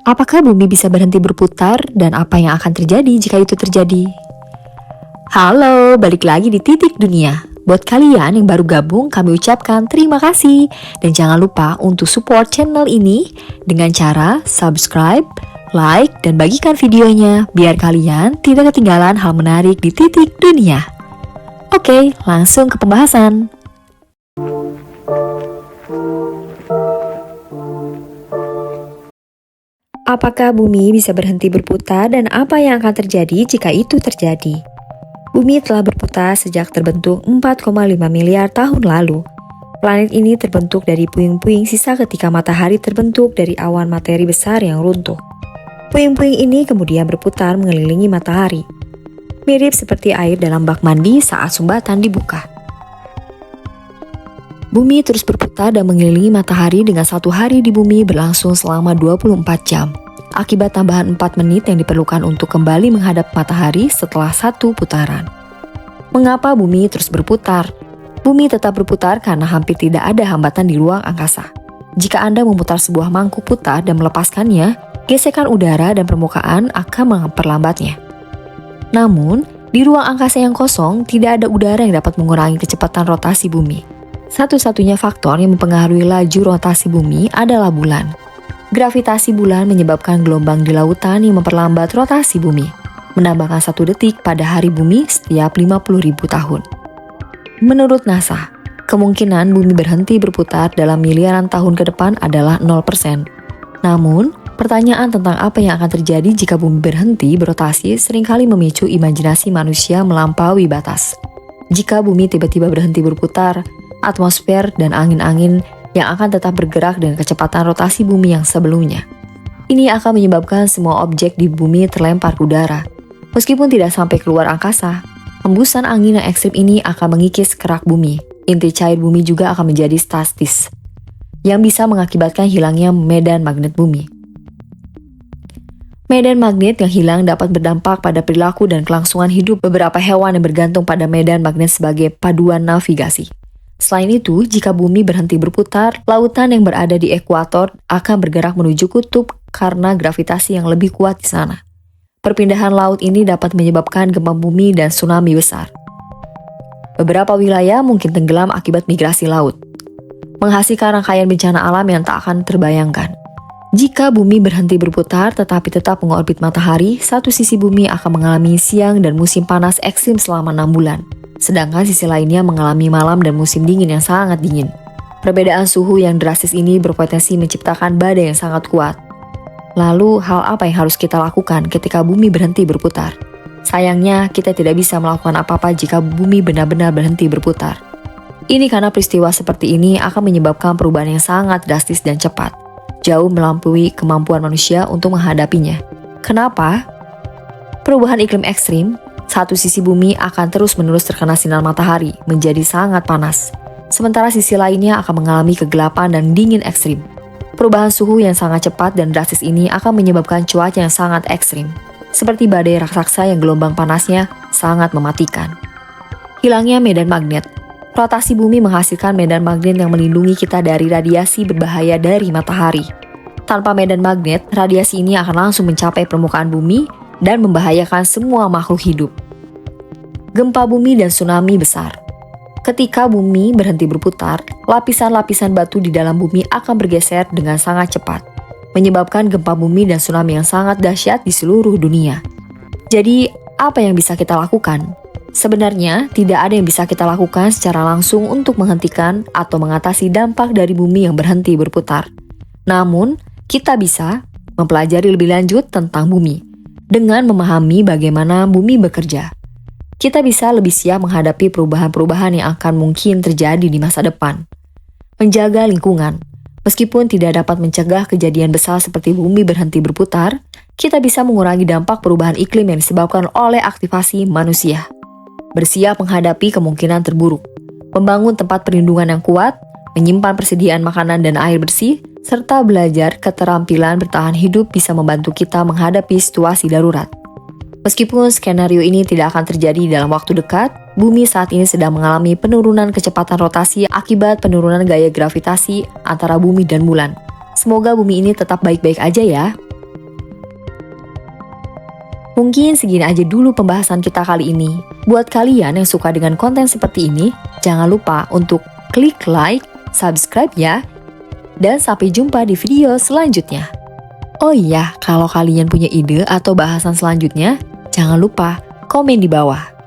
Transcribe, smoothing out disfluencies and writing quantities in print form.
Apakah bumi bisa berhenti berputar dan apa yang akan terjadi jika itu terjadi? Halo, balik lagi di Titik Dunia. Buat kalian yang baru gabung, kami ucapkan terima kasih. Dan jangan lupa untuk support channel ini dengan cara subscribe, like, dan bagikan videonya biar kalian tidak ketinggalan hal menarik di Titik Dunia. Oke, langsung ke pembahasan. Apakah bumi bisa berhenti berputar dan apa yang akan terjadi jika itu terjadi? Bumi telah berputar sejak terbentuk 4,5 miliar tahun lalu. Planet ini terbentuk dari puing-puing sisa ketika matahari terbentuk dari awan materi besar yang runtuh. Puing-puing ini kemudian berputar mengelilingi matahari. Mirip seperti air dalam bak mandi saat sumbatan dibuka. Bumi terus berputar dan mengelilingi matahari dengan satu hari di bumi berlangsung selama 24 jam. Akibat tambahan 4 menit yang diperlukan untuk kembali menghadap matahari setelah satu putaran. Mengapa bumi terus berputar? Bumi tetap berputar karena hampir tidak ada hambatan di ruang angkasa. Jika Anda memutar sebuah mangkuk putar dan melepaskannya, gesekan udara dan permukaan akan memperlambatnya. Namun, di ruang angkasa yang kosong, tidak ada udara yang dapat mengurangi kecepatan rotasi bumi. Satu-satunya faktor yang mempengaruhi laju rotasi bumi adalah bulan. Gravitasi bulan menyebabkan gelombang di lautan yang memperlambat rotasi bumi, menambahkan 1 detik pada hari bumi setiap 50.000 tahun. Menurut NASA, kemungkinan bumi berhenti berputar dalam miliaran tahun ke depan adalah 0%. Namun, pertanyaan tentang apa yang akan terjadi jika bumi berhenti berotasi seringkali memicu imajinasi manusia melampaui batas. Jika bumi tiba-tiba berhenti berputar, atmosfer dan angin-angin yang akan tetap bergerak dengan kecepatan rotasi bumi yang sebelumnya. Ini akan menyebabkan semua objek di bumi terlempar ke udara. Meskipun tidak sampai keluar angkasa, hembusan angin yang ekstrim ini akan mengikis kerak bumi. Inti cair bumi juga akan menjadi statis, yang bisa mengakibatkan hilangnya medan magnet bumi. Medan magnet yang hilang dapat berdampak pada perilaku dan kelangsungan hidup beberapa hewan yang bergantung pada medan magnet sebagai paduan navigasi. Selain itu, jika bumi berhenti berputar, lautan yang berada di ekuator akan bergerak menuju kutub karena gravitasi yang lebih kuat di sana. Perpindahan laut ini dapat menyebabkan gempa bumi dan tsunami besar. Beberapa wilayah mungkin tenggelam akibat migrasi laut, menghasilkan rangkaian bencana alam yang tak akan terbayangkan. Jika bumi berhenti berputar tetapi tetap mengorbit matahari, satu sisi bumi akan mengalami siang dan musim panas ekstrim selama 6 bulan. Sedangkan sisi lainnya mengalami malam dan musim dingin yang sangat dingin. Perbedaan suhu yang drastis ini berpotensi menciptakan badai yang sangat kuat. Lalu, hal apa yang harus kita lakukan ketika bumi berhenti berputar? Sayangnya, kita tidak bisa melakukan apa-apa jika bumi benar-benar berhenti berputar. Ini karena peristiwa seperti ini akan menyebabkan perubahan yang sangat drastis dan cepat, jauh melampaui kemampuan manusia untuk menghadapinya. Kenapa? Perubahan iklim ekstrim. Satu sisi bumi akan terus-menerus terkena sinar matahari, menjadi sangat panas. Sementara sisi lainnya akan mengalami kegelapan dan dingin ekstrim. Perubahan suhu yang sangat cepat dan drastis ini akan menyebabkan cuaca yang sangat ekstrim, seperti badai raksasa yang gelombang panasnya sangat mematikan. Hilangnya medan magnet. Rotasi bumi menghasilkan medan magnet yang melindungi kita dari radiasi berbahaya dari matahari. Tanpa medan magnet, radiasi ini akan langsung mencapai permukaan bumi dan membahayakan semua makhluk hidup. Gempa bumi dan tsunami besar. Ketika bumi berhenti berputar, lapisan-lapisan batu di dalam bumi akan bergeser dengan sangat cepat, menyebabkan gempa bumi dan tsunami yang sangat dahsyat di seluruh dunia. Jadi, apa yang bisa kita lakukan? Sebenarnya, tidak ada yang bisa kita lakukan secara langsung untuk menghentikan atau mengatasi dampak dari bumi yang berhenti berputar. Namun, kita bisa mempelajari lebih lanjut tentang bumi. Dengan memahami bagaimana bumi bekerja, kita bisa lebih siap menghadapi perubahan-perubahan yang akan mungkin terjadi di masa depan. Menjaga lingkungan. Meskipun tidak dapat mencegah kejadian besar seperti bumi berhenti berputar, kita bisa mengurangi dampak perubahan iklim yang disebabkan oleh aktivasi manusia. Bersiap menghadapi kemungkinan terburuk. Membangun tempat perlindungan yang kuat, menyimpan persediaan makanan dan air bersih, serta belajar keterampilan bertahan hidup bisa membantu kita menghadapi situasi darurat. Meskipun skenario ini tidak akan terjadi dalam waktu dekat, bumi saat ini sedang mengalami penurunan kecepatan rotasi akibat penurunan gaya gravitasi antara bumi dan bulan. Semoga bumi ini tetap baik-baik aja ya. Mungkin segini aja dulu pembahasan kita kali ini. Buat kalian yang suka dengan konten seperti ini, jangan lupa untuk klik like, subscribe ya. Dan sampai jumpa di video selanjutnya. Oh iya, kalau kalian punya ide atau bahasan selanjutnya, jangan lupa komen di bawah.